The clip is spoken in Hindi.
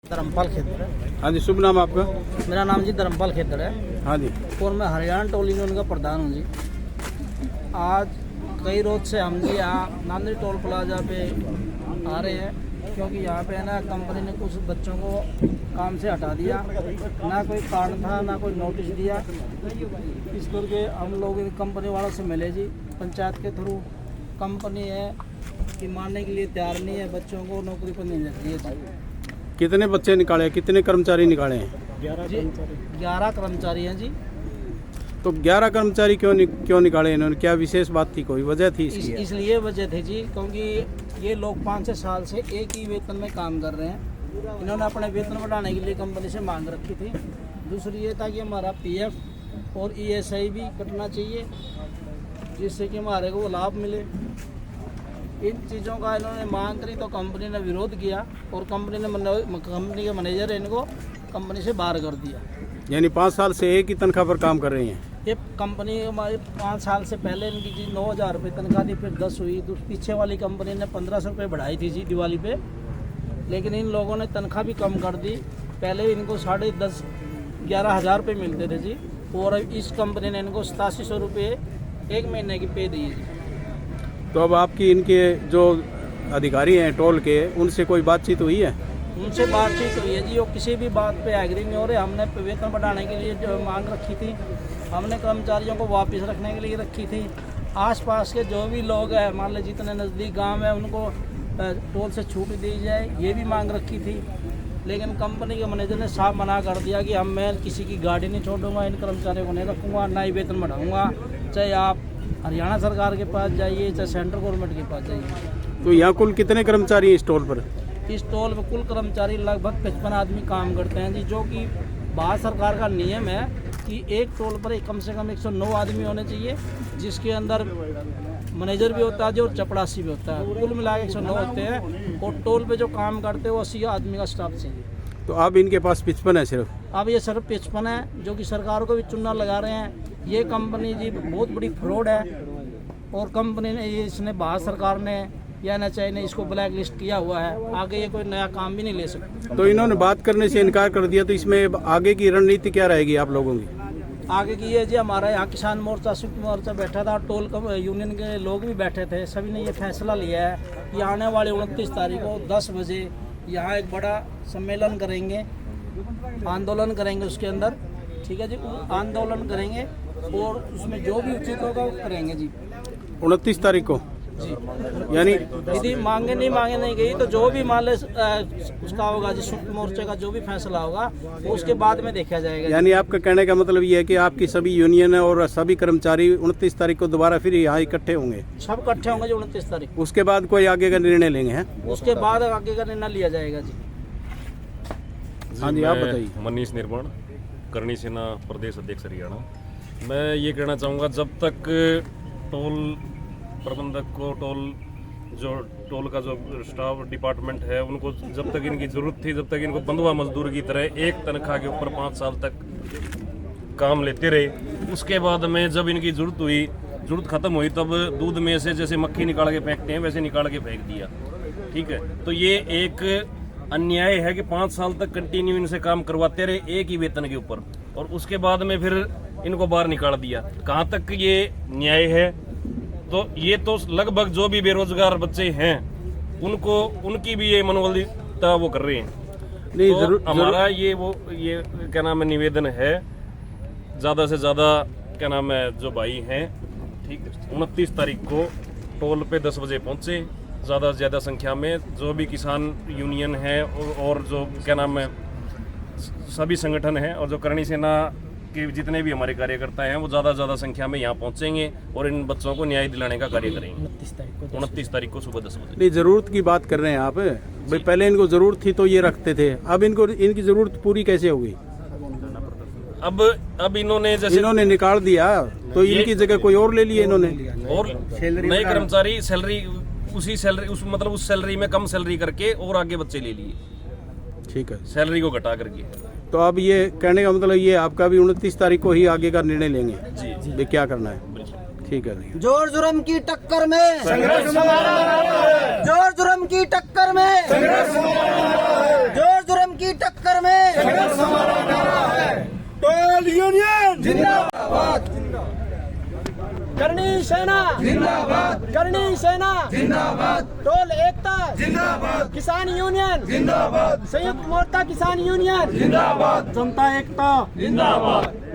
धर्मपाल खेतर है। हाँ जी, शुभ नाम आपका? मेरा नाम जी धर्मपाल खेतर है। हाँ जी। और मैं हरियाणा टोल यूनियन का प्रधान हूँ जी। आज कई रोज से हम जी यहाँ नांदरी टोल प्लाजा पे आ रहे हैं, क्योंकि यहाँ पे है ना कंपनी ने कुछ बच्चों को काम से हटा दिया, ना कोई कारण था ना कोई नोटिस दिया। इस करके हम लोग कंपनी वालों से मिले जी, पंचायत के थ्रू। कंपनी है कि मानने के लिए तैयार नहीं है, बच्चों को नौकरी पर नहीं लग रही है जी। कितने बच्चे निकाले, कितने कर्मचारी निकाले हैं? 11 कर्मचारी हैं जी। तो 11 कर्मचारी क्यों निकाले इन्होंने? क्या विशेष बात थी, कोई वजह थी इसकी? इसलिए वजह थी जी, क्योंकि ये लोग 5-6 साल से एक ही वेतन में काम कर रहे हैं। इन्होंने अपने वेतन बढ़ाने के लिए कंपनी से मांग रखी थी। दूसरी ये था कि हमारा पीएफ और ईएसआई भी कटना चाहिए, जिससे कि हमारे को लाभ मिले। इन चीज़ों का इन्होंने मांग करी तो कंपनी ने विरोध किया और कंपनी के मैनेजर इनको कंपनी से बाहर कर दिया। यानी 5 साल से एक ही तनख्वाह पर काम कर रही हैं? ये कंपनी हमारी 5 साल से पहले इनकी जी 9,000 रुपये तनख्वाह थी, फिर 10 हुई। पीछे वाली कंपनी ने 1,500 रुपये बढ़ाई थी जी दिवाली पे, लेकिन इन लोगों ने तनख्वाह भी कम कर दी। पहले इनको 11,500 रुपये मिलते थे जी, और इस कंपनी ने इनको 8700 रुपये एक महीने की पे दी है जी। तो अब आपकी इनके जो अधिकारी हैं टोल के, उनसे कोई बातचीत हुई है? उनसे बातचीत हुई है जी, वो किसी भी बात पे एग्री नहीं हो रहे। हमने वेतन बढ़ाने के लिए जो मांग रखी थी, हमने कर्मचारियों को वापस रखने के लिए रखी थी। आसपास के जो भी लोग हैं, मान लो जितने नज़दीक गांव है, उनको टोल से छूट दी जाए, ये भी मांग रखी थी। लेकिन कंपनी के मैनेजर ने साफ मना कर दिया कि मैं किसी की गाड़ी नहीं छोड़ूंगा, इन कर्मचारियों को नहीं रखूँगा, ना ही वेतन बढ़ाऊँगा। चाहे आप हरियाणा सरकार के पास जाइए, चाहे सेंट्रल गवर्नमेंट के पास जाइए। तो यहाँ कुल कितने कर्मचारी हैं इस टोल पर? इस टोल में कुल कर्मचारी लगभग 55 आदमी काम करते हैं जी, जो कि भारत सरकार का नियम है कि एक टोल पर कम से कम 109 आदमी होने चाहिए, जिसके अंदर मैनेजर भी होता है जी और चपड़ासी भी होता है। कुल मिला के 109 होते हैं, और टोल पे जो काम करते हैं वो 80 आदमी का स्टाफ चाहिए। तो अब इनके पास 55 है सिर्फ? अब ये सिर्फ 55 है, जो कि सरकार को भी चुना लगा रहे हैं। ये कंपनी जी बहुत बड़ी फ्रॉड है, और कंपनी ने इसने भारत सरकार ने या एनएचआई ने इसको ब्लैक लिस्ट किया हुआ है। आगे ये कोई नया काम भी नहीं ले सकते। तो इन्होंने बात करने से इनकार कर दिया, तो इसमें आगे की रणनीति क्या रहेगी आप लोगों की? आगे की ये जी, हमारा यहाँ किसान मोर्चा, संयुक्त मोर्चा बैठा था, टोल यूनियन के लोग भी बैठे थे। सभी ने ये फैसला लिया है कि आने वाले 29 तारीख को 10 बजे यहाँ एक बड़ा सम्मेलन करेंगे, आंदोलन करेंगे उसके अंदर। ठीक है जी, आंदोलन करेंगे और उसमें जो भी उचित होगा वो करेंगे जी। 29 तारीख को जी, यानी यदि मांगे नहीं गई तो जो भी मान ले उसका होगा जी, संयुक्त मोर्चे का जो भी फैसला होगा वो उसके बाद में देखा जाएगा। यानी आपका कहने का मतलब ये है कि आपकी सभी यूनियन और सभी कर्मचारी 29 तारीख को दोबारा फिर यहाँ इकट्ठे होंगे? सब इकट्ठे होंगे जी 29 तारीख। उसके बाद कोई आगे का निर्णय लेंगे हैं? उसके बाद आगे का निर्णय लिया जाएगा जी। हाँ जी, आप बताइए। मनीष निर्माण, करणी सेना प्रदेश अध्यक्ष हरियाणा। मैं ये कहना चाहूँगा, जब तक टोल प्रबंधक को, टोल का जो स्टाफ डिपार्टमेंट है, उनको जब तक इनकी ज़रूरत थी, जब तक इनको बंधुआ मजदूर की तरह एक तनख्वाह के ऊपर 5 साल तक काम लेते रहे। उसके बाद में जब इनकी ज़रूरत ख़त्म हुई, तब दूध में से जैसे मक्खी निकाल के फेंकते हैं, वैसे निकाल के फेंक दिया। ठीक है, तो ये एक अन्याय है कि 5 साल तक कंटिन्यू इनसे काम करवाते रहे एक ही वेतन के ऊपर, और उसके बाद में फिर इनको बाहर निकाल दिया। कहाँ तक ये न्याय है? तो ये तो लगभग जो भी बेरोजगार बच्चे हैं उनकी भी ये मनोबलता वो कर रहे हैं। नहीं, तो हमारा ये क्या नाम है, निवेदन है, ज़्यादा से ज़्यादा क्या नाम है जो भाई हैं, ठीक, 29 तारीख को टोल पे 10 बजे पहुँचे, ज़्यादा से ज़्यादा संख्या में जो भी किसान यूनियन है और जो क्या नाम है सभी संगठन हैं, और जो करणी सेना के जितने भी हमारे कार्यकर्ता हैं, वो ज़्यादा से ज़्यादा संख्या में यहाँ पहुँचेंगे और इन बच्चों को न्याय दिलाने का कार्य करेंगे। 29 तारीख को सुबह 10 बजे। नहीं, ज़रूरत की बात कर रहे हैं आप भाई। पहले इनको ज़रूरत थी तो ये रखते थे, अब इनकी ज़रूरत पूरी कैसे होगी? अब इन्होंने निकाल दिया तो इनकी जगह कोई और ले लिया इन्होंने, और नए कर्मचारी सैलरी उस सैलरी में कम सैलरी करके और आगे बच्चे ले लिए। ठीक है, सैलरी को घटा करके। तो अब ये कहने का मतलब ये आपका भी 29 तारीख को ही आगे का निर्णय लेंगे जी क्या करना है? ठीक है। जोर जुर्म की टक्कर में संघर्ष, जोर जुर्म की टक्कर में संघर्ष, जोर जुर्म की करनी सेना जिंदाबाद, करनी सेना जिंदाबाद, टोल एकता जिंदाबाद, किसान यूनियन जिंदाबाद, संयुक्त मोर्चा किसान यूनियन जिंदाबाद, जनता एकता जिंदाबाद।